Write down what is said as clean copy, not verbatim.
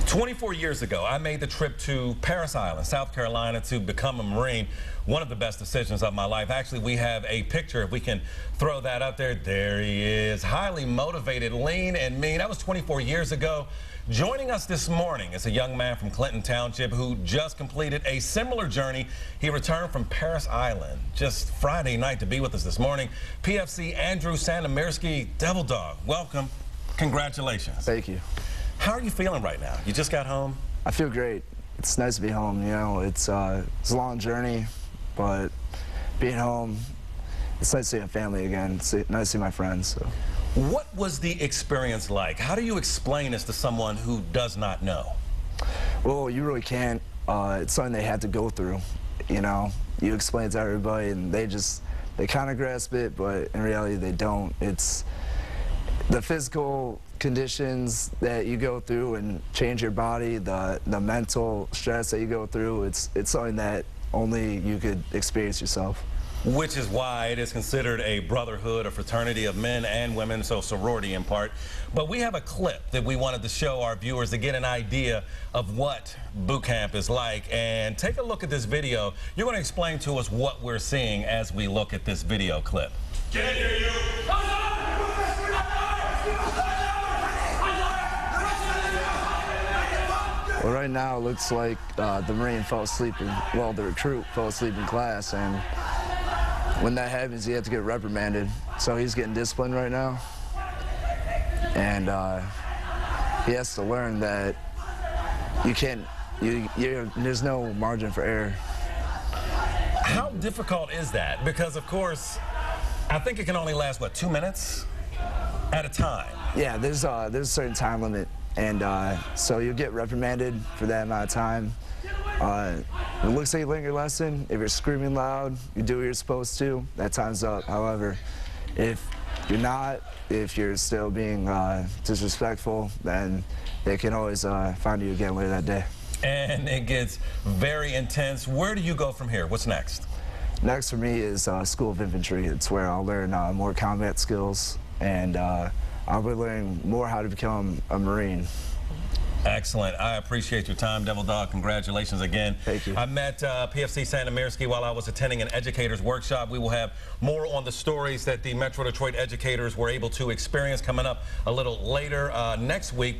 24 years ago, I made the trip to Parris Island, South Carolina, to become a Marine. One of the best decisions of my life. Actually, we have a picture, if we can throw that up there. There he is, highly motivated, lean and mean. That was 24 years ago. Joining us this morning is a young man from Clinton Township who just completed a similar journey. He returned from Parris Island just Friday night to be with us this morning. PFC Andrew Sandomierski, Devil Dog, welcome. Congratulations. Thank you. How are you feeling right now? You just got home? I feel great. It's nice to be home, you know. It's a long journey, but being home, it's nice to see my family again. It's nice to see my friends. So. What was the experience like? How do you explain this to someone who does not know? Well, you really can't. It's something they had to go through, you know. You explain it to everybody, and they kind of grasp it, but in reality, they don't. It's the physical conditions that you go through and change your body, the mental stress that you go through, it's something that only you could experience yourself. Which is why it is considered a brotherhood, a fraternity of men and women, so sorority in part. But we have a clip that we wanted to show our viewers to get an idea of what boot camp is like. And take a look at this video. You're going to explain to us what we're seeing as we look at this video clip. Get in here, you! Well, right now it looks like the Marine fell asleep the recruit fell asleep in class, and when that happens, you have to get reprimanded. So he's getting disciplined right now, and he has to learn that you can't, there's no margin for error. How difficult is that? Because, of course, I think it can only last, what, 2 minutes at a time? Yeah, there's a certain time limit. And so you'll get reprimanded for that amount of time. It looks like you learned your lesson. If you're screaming loud, you do what you're supposed to, that time's up. However, if you're not, if you're still being disrespectful, then they can always find you again later that day. And it gets very intense. Where do you go from here? What's next? Next for me is School of Infantry. It's where I'll learn more combat skills, and I'll be learning more how to become a Marine. Excellent. I appreciate your time, Devil Dog. Congratulations again. Thank you. I met PFC Sandomierski while I was attending an educator's workshop. We will have more on the stories that the Metro Detroit educators were able to experience coming up a little later next week.